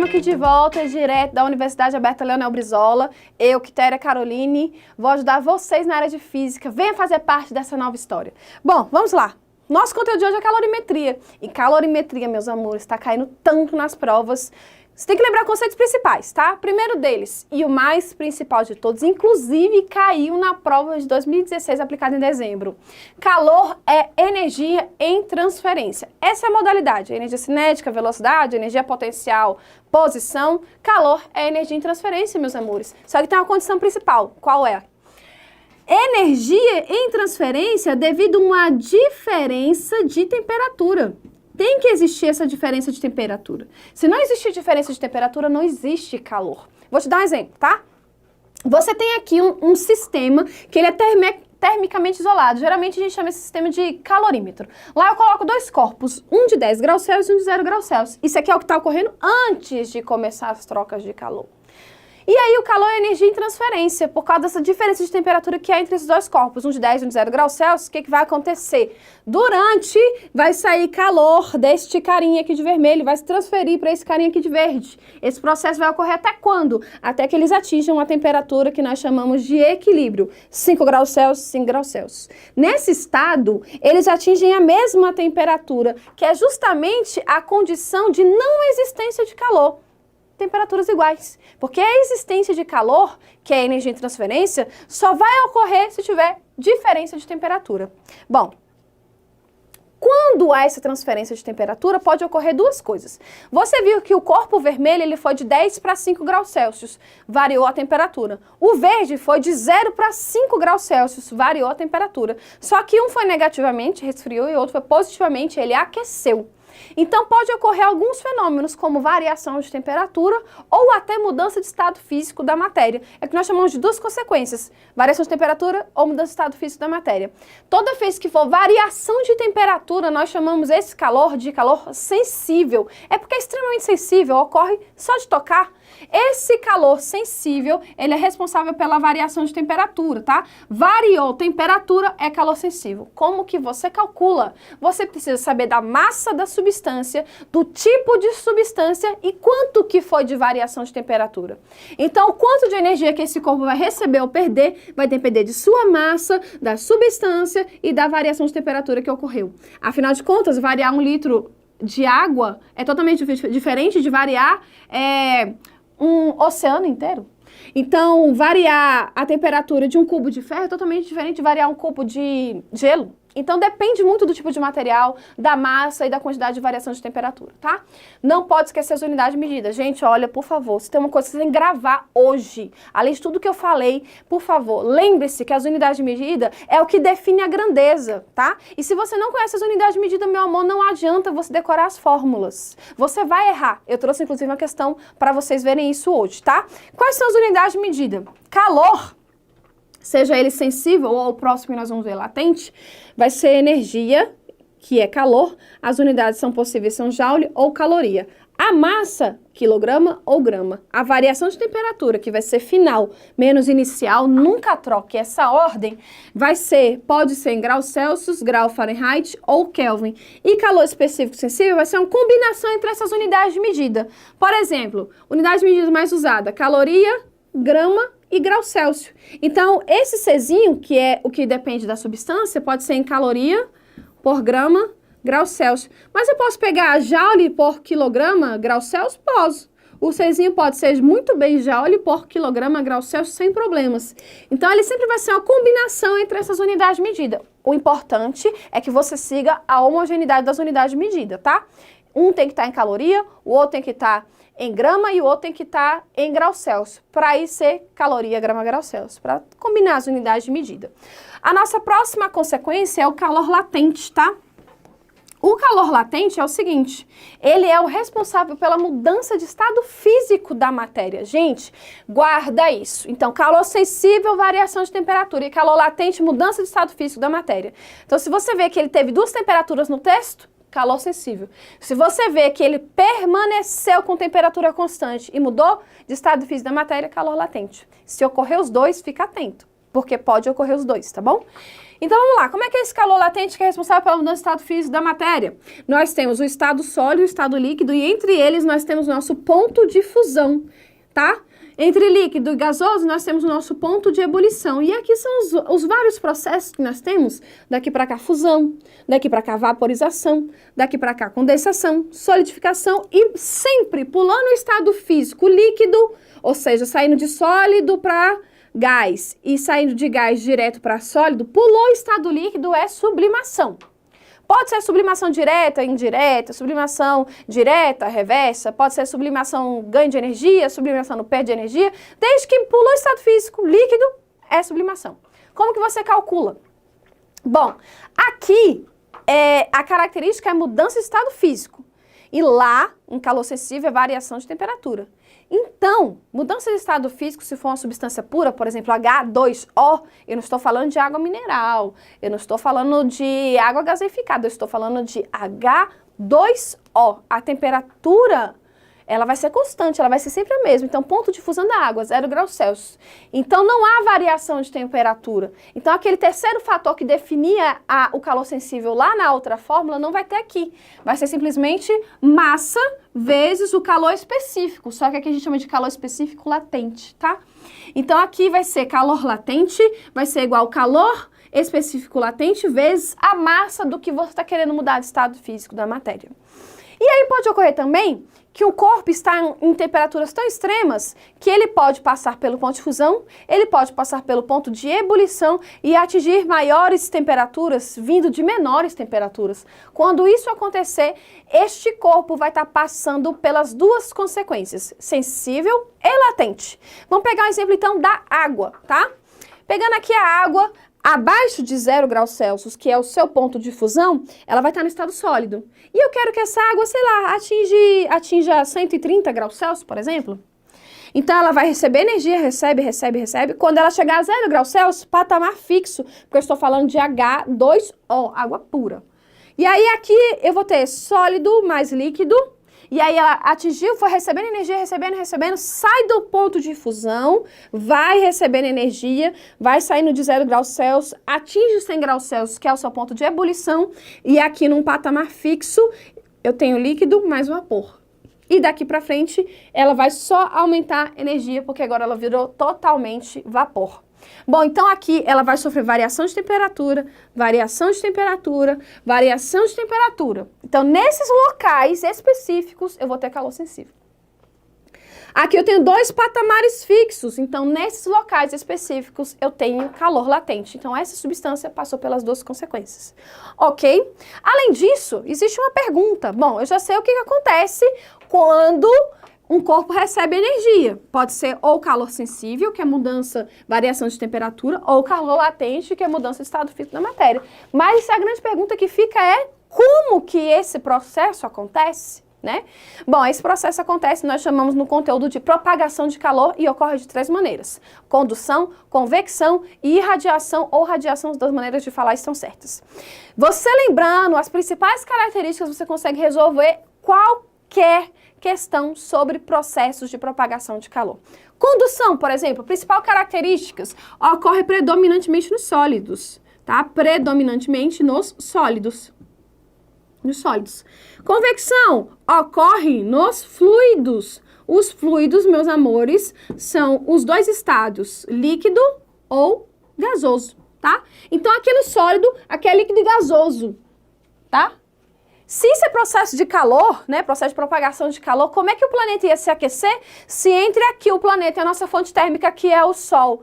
estamos aqui de volta, direto da Universidade Aberta Leonel Brizola. Eu, Quitéria Caroline, vou ajudar vocês na área de física. Venha fazer parte dessa nova história. Bom, vamos lá. Nosso conteúdo de hoje é calorimetria. E calorimetria, meus amores, está caindo tanto nas provas. Você tem que lembrar conceitos principais, tá? Primeiro deles, e o mais principal de todos, inclusive caiu na prova de 2016, aplicada em dezembro. Calor é energia em transferência. Essa é a modalidade. Energia cinética, velocidade, energia potencial, posição. Calor é energia em transferência, meus amores. Só que tem uma condição principal. Qual é? Energia em transferência devido a uma diferença de temperatura. Tem que existir essa diferença de temperatura. Se não existir diferença de temperatura, não existe calor. Vou te dar um exemplo, tá? Você tem aqui um sistema que ele é termicamente isolado. Geralmente a gente chama esse sistema de calorímetro. Lá eu coloco dois corpos, um de 10 graus Celsius e um de 0 graus Celsius. Isso aqui é o que está ocorrendo antes de começar as trocas de calor. E aí o calor é energia em transferência, por causa dessa diferença de temperatura que há entre esses dois corpos, um de 10 e um de 0 graus Celsius. O que vai acontecer? Durante, vai sair calor deste carinha aqui de vermelho, vai se transferir para esse carinha aqui de verde. Esse processo vai ocorrer até quando? Até que eles atinjam a temperatura que nós chamamos de equilíbrio, 5 graus Celsius, 5 graus Celsius. Nesse estado, eles atingem a mesma temperatura, que é justamente a condição de não existência de calor. Temperaturas iguais, porque a existência de calor, que é energia em transferência, só vai ocorrer se tiver diferença de temperatura. Bom, quando há essa transferência de temperatura, pode ocorrer duas coisas. Você viu que o corpo vermelho ele foi de 10 para 5 graus Celsius, variou a temperatura. O verde foi de 0 para 5 graus Celsius, variou a temperatura. Só que um foi negativamente, resfriou, e outro foi positivamente, ele aqueceu. Então pode ocorrer alguns fenômenos como variação de temperatura ou até mudança de estado físico da matéria. É o que nós chamamos de duas consequências, variação de temperatura ou mudança de estado físico da matéria. Toda vez que for variação de temperatura, nós chamamos esse calor de calor sensível. É porque é extremamente sensível, ocorre só de tocar. Esse calor sensível, ele é responsável pela variação de temperatura, tá? Variou temperatura é calor sensível. Como que você calcula? Você precisa saber da massa da substância, do tipo de substância e quanto que foi de variação de temperatura. Então, o quanto de energia que esse corpo vai receber ou perder vai depender de sua massa, da substância e da variação de temperatura que ocorreu. Afinal de contas, variar 1 litro de água é totalmente diferente de variar um oceano inteiro. Então, variar a temperatura de um cubo de ferro é totalmente diferente de variar um cubo de gelo. Então, depende muito do tipo de material, da massa e da quantidade de variação de temperatura, tá? Não pode esquecer as unidades de medida. Gente, olha, por favor, se tem uma coisa que você tem que gravar hoje, além de tudo que eu falei, por favor, lembre-se que as unidades de medida é o que define a grandeza, tá? E se você não conhece as unidades de medida, meu amor, não adianta você decorar as fórmulas. Você vai errar. Eu trouxe, inclusive, uma questão para vocês verem isso hoje, tá? Quais são as unidades de medida? Calor, seja ele sensível ou o próximo que nós vamos ver latente, vai ser energia, que é calor, as unidades são possíveis, são joule ou caloria. A massa, quilograma ou grama. A variação de temperatura, que vai ser final menos inicial, nunca troque essa ordem, pode ser em graus Celsius, grau Fahrenheit ou Kelvin. E calor específico sensível vai ser uma combinação entre essas unidades de medida. Por exemplo, unidade de medida mais usada, caloria, grama e grau Celsius. Então, esse Czinho, que é o que depende da substância, pode ser em caloria por grama, grau Celsius. Mas eu posso pegar joule por quilograma, grau Celsius? Posso. O Czinho pode ser muito bem joule por quilograma, grau Celsius, sem problemas. Então, ele sempre vai ser uma combinação entre essas unidades de medida. O importante é que você siga a homogeneidade das unidades de medida, tá? Um tem que estar em caloria, o outro tem que estar em grama e o outro tem que estar em grau Celsius, para aí ser caloria, grama, grau Celsius, para combinar as unidades de medida. A nossa próxima consequência é o calor latente, tá? O calor latente é o seguinte, ele é o responsável pela mudança de estado físico da matéria. Gente, guarda isso. Então, calor sensível, variação de temperatura, e calor latente, mudança de estado físico da matéria. Então, se você vê que ele teve duas temperaturas no texto, calor sensível. Se você vê que ele permaneceu com temperatura constante e mudou de estado físico da matéria, calor latente. Se ocorrer os dois, fica atento. porque pode ocorrer os dois, tá bom? Então vamos lá, como é que é esse calor latente que é responsável pela mudança do estado físico da matéria? Nós temos o estado sólido e o estado líquido, e entre eles nós temos o nosso ponto de fusão, tá? Entre líquido e gasoso, nós temos o nosso ponto de ebulição. E aqui são os vários processos que nós temos. Daqui para cá, fusão. Daqui para cá, vaporização. Daqui para cá, condensação, solidificação. E sempre pulando o estado físico líquido, ou seja, saindo de sólido para gás e saindo de gás direto para sólido, pulou o estado líquido é sublimação. Pode ser sublimação direta, indireta, sublimação direta, reversa, pode ser sublimação ganho de energia, sublimação no perda de energia, desde que pulou o estado físico líquido, é sublimação. Como que você calcula? Bom, aqui a característica é mudança de estado físico e lá, em calor sensível, é variação de temperatura. Então, mudança de estado físico, se for uma substância pura, por exemplo, H2O, eu não estou falando de água mineral, eu não estou falando de água gaseificada, eu estou falando de H2O. A temperatura, ela vai ser constante, ela vai ser sempre a mesma. Então, ponto de fusão da água, 0 graus Celsius. Então, não há variação de temperatura. Então, aquele terceiro fator que definia o calor sensível lá na outra fórmula não vai ter aqui. Vai ser simplesmente massa vezes o calor específico. Só que aqui a gente chama de calor específico latente, tá? Então, aqui vai ser calor latente, vai ser igual calor específico latente vezes a massa do que você está querendo mudar de estado físico da matéria. E aí pode ocorrer também que o corpo está em temperaturas tão extremas que ele pode passar pelo ponto de fusão, ele pode passar pelo ponto de ebulição e atingir maiores temperaturas vindo de menores temperaturas. Quando isso acontecer, este corpo vai estar passando pelas duas consequências, sensível e latente. Vamos pegar um exemplo então da água, tá? Pegando aqui a água, abaixo de 0 graus Celsius, que é o seu ponto de fusão, ela vai estar no estado sólido. E eu quero que essa água, sei lá, atinja 130 graus Celsius, por exemplo. Então, ela vai receber energia, recebe. Quando ela chegar a 0 graus Celsius, patamar fixo, porque eu estou falando de H2O, água pura. E aí, aqui, eu vou ter sólido mais líquido. E aí ela atingiu, foi recebendo energia, recebendo, sai do ponto de fusão, vai recebendo energia, vai saindo de 0 graus Celsius, atinge 100 graus Celsius, que é o seu ponto de ebulição, e aqui num patamar fixo, eu tenho líquido mais vapor. E daqui pra frente, ela vai só aumentar energia, porque agora ela virou totalmente vapor. Bom, então aqui ela vai sofrer variação de temperatura, variação de temperatura, variação de temperatura. Então, nesses locais específicos, eu vou ter calor sensível. Aqui eu tenho dois patamares fixos, então nesses locais específicos eu tenho calor latente. Então, essa substância passou pelas duas consequências. Ok? Além disso, existe uma pergunta. Bom, eu já sei o que acontece quando um corpo recebe energia. Pode ser ou calor sensível, que é mudança, variação de temperatura, ou calor latente, que é mudança de estado físico da matéria. Mas a grande pergunta que fica é como que esse processo acontece, né? Bom, esse processo acontece, nós chamamos no conteúdo de propagação de calor e ocorre de 3 maneiras. Condução, convecção e irradiação ou radiação, as 2 maneiras de falar estão certas. Você lembrando as principais características, você consegue resolver qualquer questão sobre processos de propagação de calor. Condução, por exemplo, principal características, ocorre predominantemente nos sólidos, tá? Predominantemente nos sólidos. Convecção ocorre nos fluidos. Os fluidos, meus amores, são os 2 estados, líquido ou gasoso, tá? Então, aqui no sólido, aqui é líquido e gasoso, tá? Se isso é processo de calor, né, processo de propagação de calor, como é que o planeta ia se aquecer se entre aqui o planeta e a nossa fonte térmica, que é o Sol,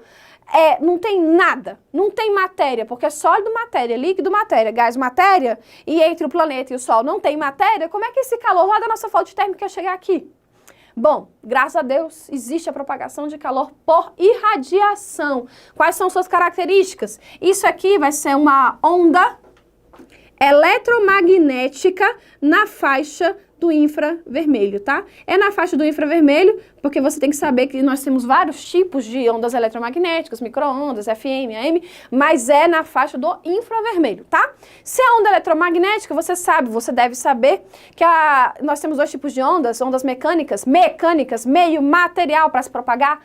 não tem nada, não tem matéria, porque é sólido matéria, líquido matéria, gás matéria, e entre o planeta e o Sol não tem matéria, como é que esse calor lá da nossa fonte térmica ia chegar aqui? Bom, graças a Deus, existe a propagação de calor por irradiação. Quais são suas características? Isso aqui vai ser uma onda eletromagnética na faixa do infravermelho, tá? É na faixa do infravermelho, porque você tem que saber que nós temos vários tipos de ondas eletromagnéticas, micro-ondas, FM, AM, mas é na faixa do infravermelho, tá? Se é onda eletromagnética, você deve saber que nós temos 2 tipos de ondas, ondas mecânicas, meio material para se propagar,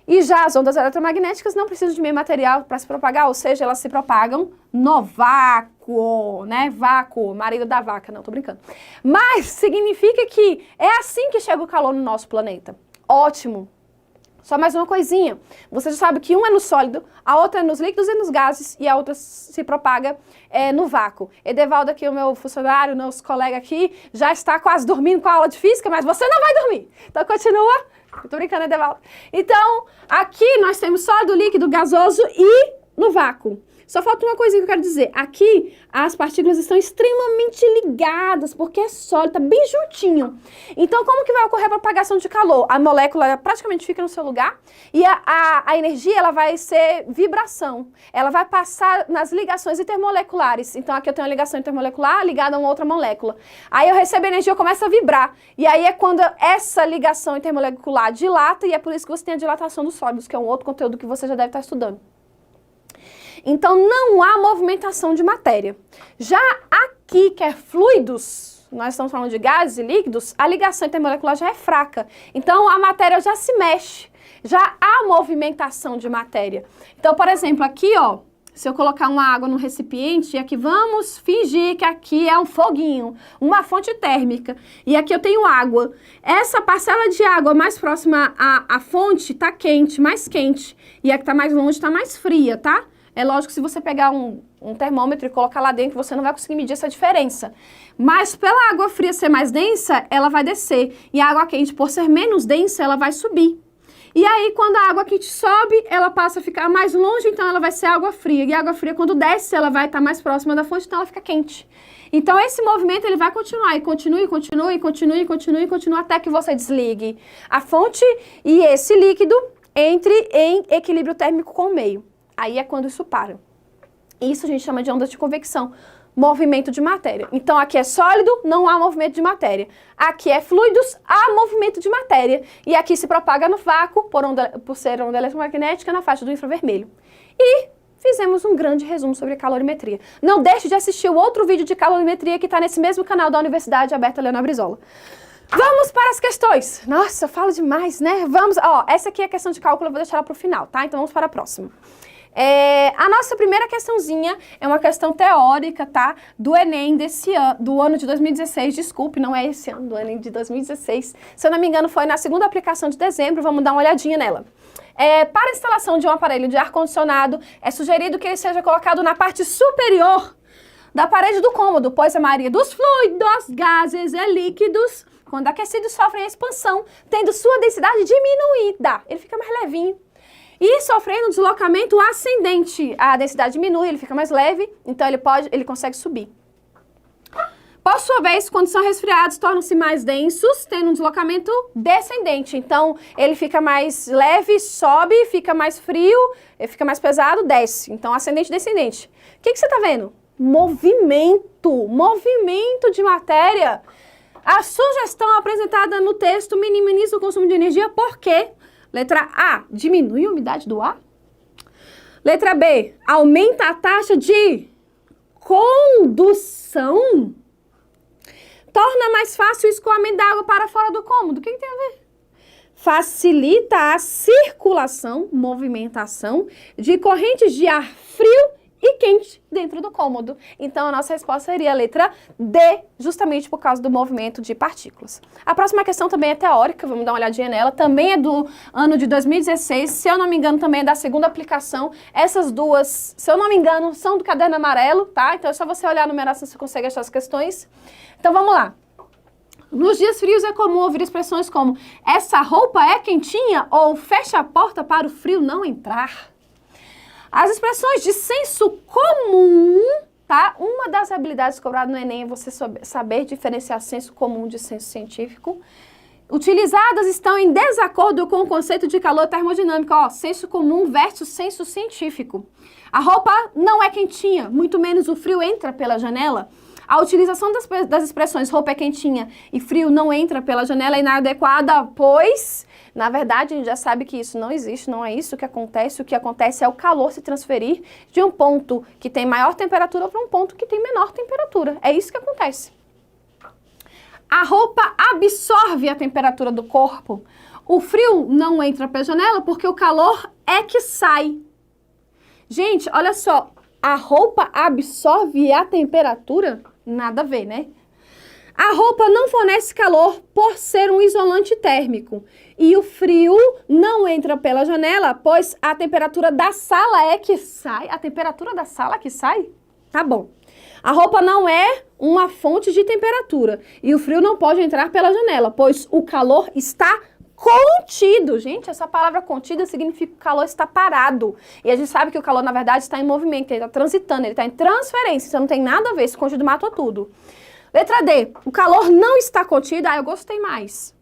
E já as ondas eletromagnéticas não precisam de meio material para se propagar, ou seja, elas se propagam no vácuo, né? Vácuo, marido da vaca, não, tô brincando. Mas significa que é assim que chega o calor no nosso planeta. Ótimo. Só mais uma coisinha. Você já sabe que um é no sólido, a outra é nos líquidos e nos gases, e a outra se propaga no vácuo. Edevaldo aqui, o meu funcionário, nosso colega aqui, já está quase dormindo com a aula de física, mas você não vai dormir. Então continua. Eu tô brincando, Edevaldo. Então, aqui nós temos sólido, líquido, gasoso e no vácuo. Só falta uma coisinha que eu quero dizer. Aqui, as partículas estão extremamente ligadas, porque é sólido, tá bem juntinho. Então, como que vai ocorrer a propagação de calor? A molécula praticamente fica no seu lugar e a energia, ela vai ser vibração. Ela vai passar nas ligações intermoleculares. Então, aqui eu tenho uma ligação intermolecular ligada a uma outra molécula. Aí eu recebo energia, eu começo a vibrar. E aí é quando essa ligação intermolecular dilata, e é por isso que você tem a dilatação dos sólidos, que é um outro conteúdo que você já deve estar estudando. Então, não há movimentação de matéria. Já aqui, que é fluidos, nós estamos falando de gases e líquidos, a ligação intermolecular já é fraca. Então, a matéria já se mexe, já há movimentação de matéria. Então, por exemplo, aqui, ó, se eu colocar uma água no recipiente, e aqui vamos fingir que aqui é um foguinho, uma fonte térmica, e aqui eu tenho água. Essa parcela de água mais próxima à fonte está quente, mais quente, e a que está mais longe está mais fria, tá? É lógico que se você pegar um termômetro e colocar lá dentro, você não vai conseguir medir essa diferença. Mas pela água fria ser mais densa, ela vai descer. E a água quente, por ser menos densa, ela vai subir. E aí, quando a água quente sobe, ela passa a ficar mais longe, então ela vai ser água fria. E a água fria, quando desce, ela vai estar mais próxima da fonte, então ela fica quente. Então, esse movimento, ele vai continuar, e continua, até que você desligue a fonte e esse líquido entre em equilíbrio térmico com o meio. Aí é quando isso para. Isso a gente chama de onda de convecção, movimento de matéria. Então, aqui é sólido, não há movimento de matéria. Aqui é fluidos, há movimento de matéria. E aqui se propaga no vácuo, por ser onda eletromagnética, na faixa do infravermelho. E fizemos um grande resumo sobre calorimetria. Não deixe de assistir o outro vídeo de calorimetria que está nesse mesmo canal da Universidade Aberta Leonel Brizola. Vamos para as questões. Nossa, eu falo demais, né? Vamos, ó, essa aqui é a questão de cálculo, eu vou deixar ela para o final, tá? Então, vamos para a próxima. A nossa primeira questãozinha é uma questão teórica, tá? Do Enem desse ano, do ano de 2016, desculpe, não é esse ano, do Enem de 2016. Se eu não me engano, foi na segunda aplicação de dezembro, vamos dar uma olhadinha nela. Para a instalação de um aparelho de ar-condicionado, é sugerido que ele seja colocado na parte superior da parede do cômodo, pois a maioria dos fluidos, gases e líquidos, quando aquecidos, sofrem a expansão, tendo sua densidade diminuída. Ele fica mais levinho. E sofrendo um deslocamento ascendente, a densidade diminui, ele fica mais leve, então ele consegue subir. Por sua vez, quando são resfriados, tornam-se mais densos, tendo um deslocamento descendente. Então, ele fica mais leve, sobe, fica mais frio, ele fica mais pesado, desce. Então, ascendente e descendente. O que você está vendo? Movimento de matéria. A sugestão apresentada no texto minimiza o consumo de energia, por quê? Letra A, diminui a umidade do ar. Letra B, aumenta a taxa de condução. Torna mais fácil o escoamento da água para fora do cômodo. O que tem a ver? Facilita a circulação, movimentação de correntes de ar frio e quente dentro do cômodo. Então, a nossa resposta seria a letra D, justamente por causa do movimento de partículas. A próxima questão também é teórica, vamos dar uma olhadinha nela. Também é do ano de 2016, se eu não me engano, também é da segunda aplicação. Essas duas, se eu não me engano, são do caderno amarelo, tá? Então, é só você olhar a numeração se você consegue achar as questões. Então, vamos lá. Nos dias frios é comum ouvir expressões como essa roupa é quentinha ou fecha a porta para o frio não entrar. As expressões de senso comum, tá? Uma das habilidades cobradas no Enem é você saber diferenciar senso comum de senso científico. Utilizadas estão em desacordo com o conceito de calor termodinâmico, ó, senso comum versus senso científico. A roupa não é quentinha, muito menos o frio entra pela janela. A utilização das expressões roupa é quentinha e frio não entra pela janela é inadequada, pois, na verdade, a gente já sabe que isso não existe, não é isso que acontece. O que acontece é o calor se transferir de um ponto que tem maior temperatura para um ponto que tem menor temperatura. É isso que acontece. A roupa absorve a temperatura do corpo. O frio não entra pela janela porque o calor é que sai. Gente, olha só, a roupa absorve a temperatura? Nada a ver, né? A roupa não fornece calor por ser um isolante térmico. E o frio não entra pela janela, pois a temperatura da sala é que sai. A temperatura da sala que sai? Tá bom. A roupa não é uma fonte de temperatura. E o frio não pode entrar pela janela, pois o calor está contido. Gente, essa palavra contida significa que o calor está parado. E a gente sabe que o calor, na verdade, está em movimento, ele está transitando, ele está em transferência. Então não tem nada a ver, esse contido matou tudo. Letra D, o calor não está contido. Ah, eu gostei mais.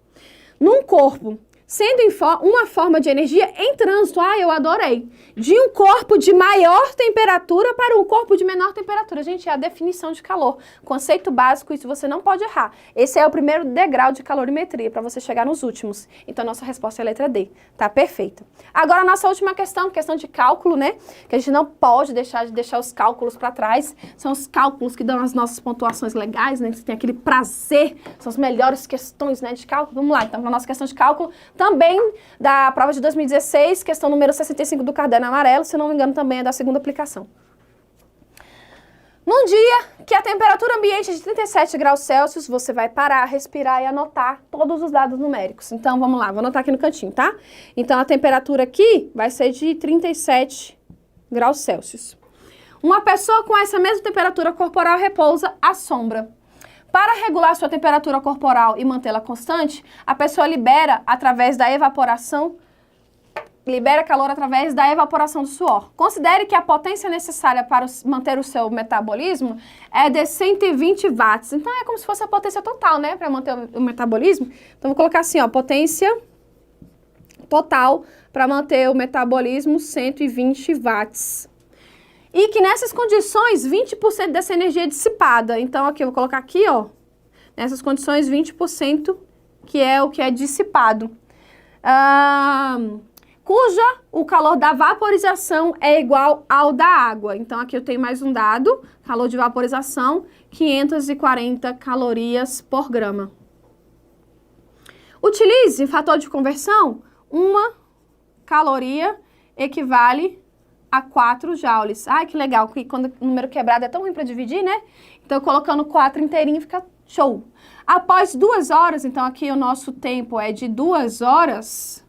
Num corpo, sendo uma forma de energia em trânsito. Ah, eu adorei. De um corpo de maior temperatura para um corpo de menor temperatura. Gente, é a definição de calor. Conceito básico, isso você não pode errar. Esse é o primeiro degrau de calorimetria, para você chegar nos últimos. Então, nossa resposta é a letra D. Tá perfeito. Agora, a nossa última questão de cálculo, né? Que a gente não pode deixar os cálculos para trás. São os cálculos que dão as nossas pontuações legais, né? Você tem aquele prazer. São as melhores questões, né, de cálculo. Vamos lá, então, para a nossa questão de cálculo, também da prova de 2016, questão número 65 do caderno amarelo, se não me engano também é da segunda aplicação. Num dia que a temperatura ambiente é de 37 graus Celsius, você vai parar, respirar e anotar todos os dados numéricos. Então, vamos lá, vou anotar aqui no cantinho, tá? Então, a temperatura aqui vai ser de 37 graus Celsius. Uma pessoa com essa mesma temperatura corporal repousa à sombra. Para regular sua temperatura corporal e mantê-la constante, a pessoa libera calor através da evaporação do suor. Considere que a potência necessária para manter o seu metabolismo é de 120 watts. Então, é como se fosse a potência total, né? Para manter o metabolismo. Então, vou colocar assim, ó, potência total para manter o metabolismo 120 watts. E que nessas condições, 20% dessa energia é dissipada. Então, aqui, eu vou colocar aqui, ó, nessas condições, 20% que é o que é dissipado. Cuja o calor da vaporização é igual ao da água. Então, aqui eu tenho mais um dado, calor de vaporização, 540 calorias por grama. Utilize fator de conversão, uma caloria equivale a 4 joules. Ai, que legal, que quando o número quebrado é tão ruim para dividir, né? Então, colocando 4 inteirinho fica show. Após 2 horas, então aqui o nosso tempo é de 2 horas.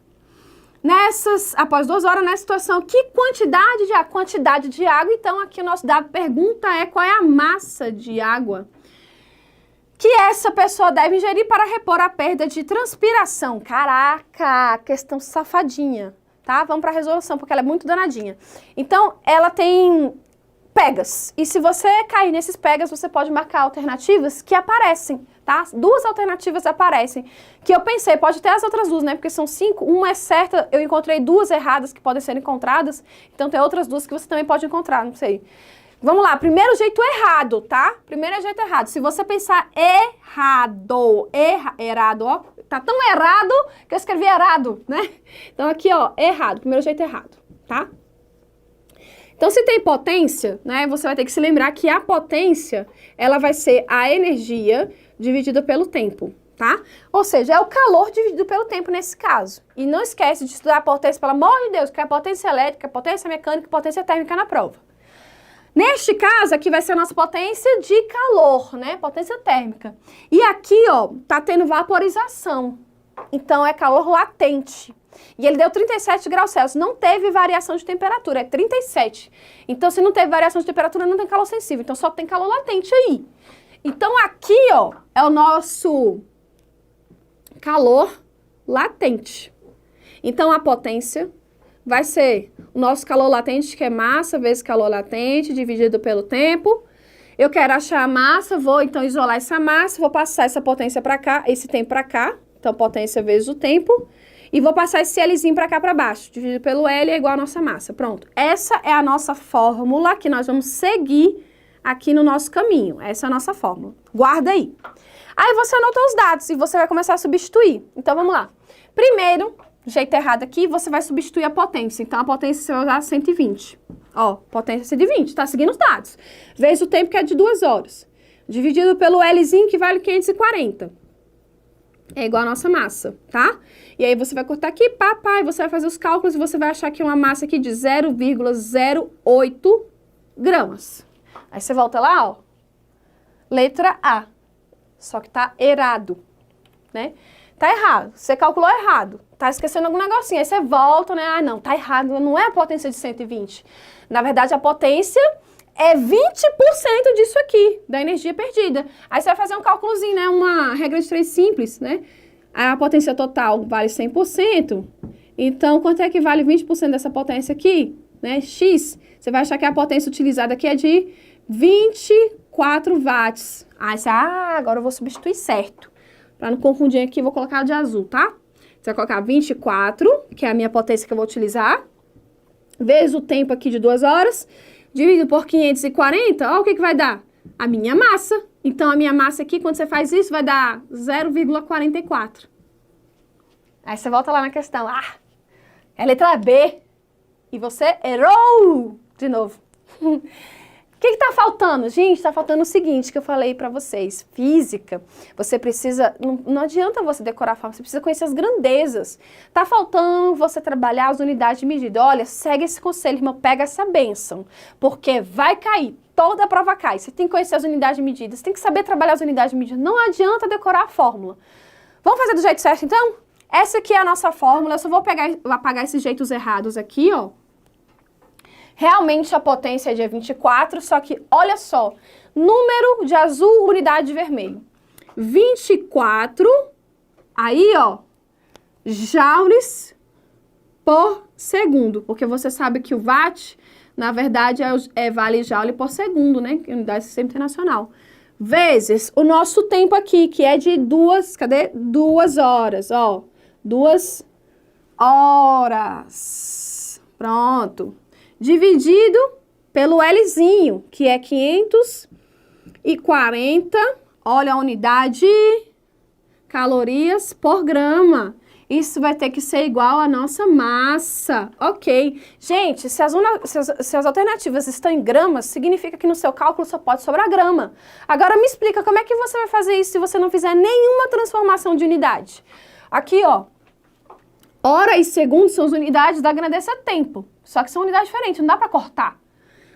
Após 2 horas, nessa situação, que quantidade de água? Quantidade de água, então aqui o nosso dado pergunta é qual é a massa de água que essa pessoa deve ingerir para repor a perda de transpiração. Caraca, questão safadinha, tá? Vamos para a resolução, porque ela é muito danadinha. Então, ela tem pegas. E se você cair nesses pegas, você pode marcar alternativas que aparecem, tá? 2 alternativas aparecem. Que eu pensei, pode ter as outras 2, né? Porque são 5. Uma é certa, eu encontrei 2 erradas que podem ser encontradas. Então, tem outras 2 que você também pode encontrar, não sei. Vamos lá, primeiro jeito errado, tá? Primeiro jeito errado. Se você pensar errado, ó, tá tão errado que eu escrevi errado, né? Então aqui, ó, errado, primeiro jeito errado, tá? Então se tem potência, né, você vai ter que se lembrar que a potência, ela vai ser a energia dividida pelo tempo, tá? Ou seja, é o calor dividido pelo tempo nesse caso. E não esquece de estudar a potência, pelo amor de Deus, que é a potência elétrica, a potência mecânica, a potência térmica na prova. Neste caso, aqui vai ser a nossa potência de calor, né? Potência térmica. E aqui, ó, tá tendo vaporização. Então, é calor latente. E ele deu 37 graus Celsius. Não teve variação de temperatura, é 37. Então, se não teve variação de temperatura, não tem calor sensível. Então, só tem calor latente aí. Então, aqui, ó, é o nosso calor latente. Então, a potência vai ser o nosso calor latente, que é massa vezes calor latente, dividido pelo tempo. Eu quero achar a massa, vou então isolar essa massa, vou passar essa potência para cá, esse tempo para cá. Então, potência vezes o tempo. E vou passar esse Lzinho para cá para baixo. Dividido pelo L é igual a nossa massa. Pronto. Essa é a nossa fórmula que nós vamos seguir aqui no nosso caminho. Essa é a nossa fórmula. Guarda aí. Aí você anota os dados e você vai começar a substituir. Então, vamos lá. Primeiro, jeito errado aqui, você vai substituir a potência. Então, a potência você vai usar 120. Ó, potência 120, tá seguindo os dados. Vezes o tempo, que é de 2 horas. Dividido pelo Lzinho, que vale 540. é igual a nossa massa, tá? E aí você vai cortar aqui, e você vai fazer os cálculos e você vai achar que é uma massa aqui de 0,08 gramas. Aí você volta lá, ó, letra A, só que tá errado, né? Tá errado, você calculou errado, tá esquecendo algum negocinho, aí você volta, né? Ah, não, tá errado, não é a potência de 120. Na verdade, a potência é 20% disso aqui, da energia perdida. Aí você vai fazer um cálculozinho, né? Uma regra de 3 simples, né? A potência total vale 100%. Então, quanto é que vale 20% dessa potência aqui? Né? X. Você vai achar que a potência utilizada aqui é de 24 watts. Aí você, agora eu vou substituir certo. Para não confundir aqui, vou colocar de azul, tá? Você vai colocar 24, que é a minha potência que eu vou utilizar, vezes o tempo aqui de 2 horas, dividido por 540, ó, o que vai dar? A minha massa. Então, a minha massa aqui, quando você faz isso, vai dar 0,44. Aí você volta lá na questão. É a letra B. E você errou de novo. O que tá faltando? Gente, tá faltando o seguinte que eu falei pra vocês. Física, você precisa... Não adianta você decorar a forma, você precisa conhecer as grandezas. Tá faltando você trabalhar as unidades de medida. Olha, segue esse conselho, irmão, pega essa bênção. Porque vai cair, toda a prova cai. Você tem que conhecer as unidades de medida, você tem que saber trabalhar as unidades de medida. Não adianta decorar a fórmula. Vamos fazer do jeito certo, então? Essa aqui é a nossa fórmula. Eu só vou apagar esses jeitos errados aqui, ó. Realmente a potência é de 24, só que, olha só, número de azul, unidade de vermelho. 24, aí, ó, joules por segundo, porque você sabe que o watt, na verdade, vale joule por segundo, né? Unidade do Sistema Internacional. Vezes o nosso tempo aqui, que é de 2 horas, ó. 2 horas. Pronto. Dividido pelo Lzinho, que é 540, olha a unidade, calorias por grama. Isso vai ter que ser igual à nossa massa, ok. Gente, se as alternativas estão em gramas, significa que no seu cálculo só pode sobrar grama. Agora me explica, como é que você vai fazer isso se você não fizer nenhuma transformação de unidade? Aqui, ó, hora e segundo são as unidades da grandeza tempo. Só que são unidades diferentes, não dá para cortar.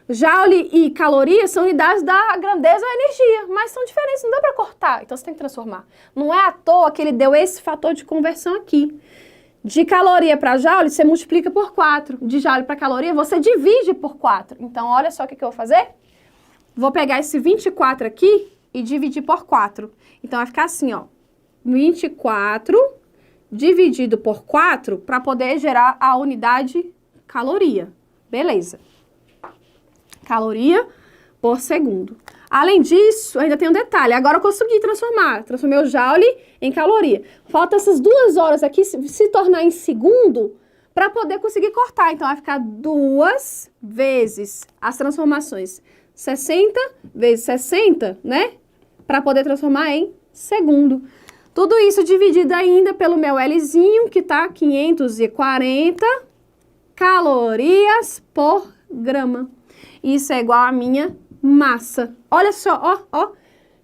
Joule e caloria são unidades da grandeza energia, mas são diferentes, não dá para cortar. Então você tem que transformar. Não é à toa que ele deu esse fator de conversão aqui. De caloria para joule, você multiplica por 4. De joule para caloria, você divide por 4. Então, olha só o que eu vou fazer. Vou pegar esse 24 aqui e dividir por 4. Então, vai ficar assim, ó. 24 dividido por 4 para poder gerar a unidade caloria. Beleza. Caloria por segundo. Além disso, ainda tem um detalhe. Agora eu consegui transformar. Transformei o joule em caloria. Falta essas 2 horas aqui se tornar em segundo para poder conseguir cortar. Então, vai ficar 2 vezes as transformações. 60 vezes 60, né? Para poder transformar em segundo. Tudo isso dividido ainda pelo meu Lzinho, que tá 540 calorias por grama. Isso é igual à minha massa. Olha só, ó, ó.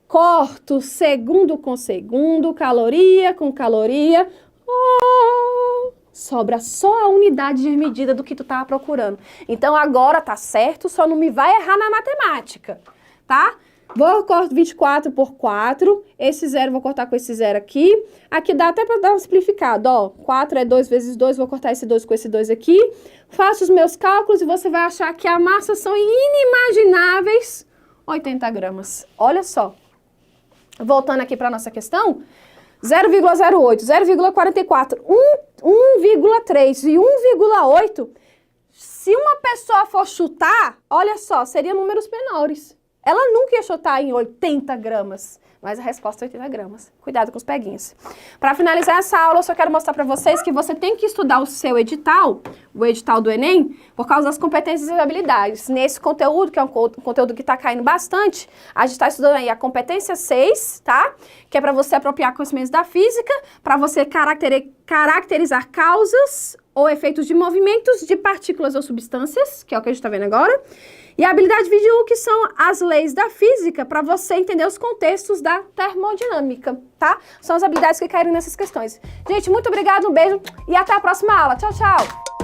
Corto segundo com segundo, caloria com caloria. Oh, sobra só a unidade de medida do que tu tava procurando. Então agora tá certo, só não me vai errar na matemática, tá? Vou cortar 24 por 4, esse 0 vou cortar com esse 0 aqui. Aqui dá até para dar um simplificado, ó. 4 é 2 vezes 2, vou cortar esse 2 com esse 2 aqui. Faço os meus cálculos e você vai achar que a massa são inimagináveis 80 gramas. Olha só. Voltando aqui para nossa questão, 0,08, 0,44, 1,3 e 1,8. Se uma pessoa for chutar, olha só, seriam números menores. Ela nunca ia chutar em 80 gramas, mas a resposta é 80 gramas. Cuidado com os peguinhos. Para finalizar essa aula, eu só quero mostrar para vocês que você tem que estudar o seu edital, o edital do Enem, por causa das competências e habilidades. Nesse conteúdo, que é um conteúdo que está caindo bastante, a gente está estudando aí a competência 6, tá? Que é para você apropriar conhecimentos da física, para você caracterizar causas ou efeitos de movimentos de partículas ou substâncias, que é o que a gente está vendo agora. E a habilidade 21, que são as leis da física, para você entender os contextos da termodinâmica, tá? São as habilidades que caíram nessas questões. Gente, muito obrigada, um beijo e até a próxima aula. Tchau, tchau!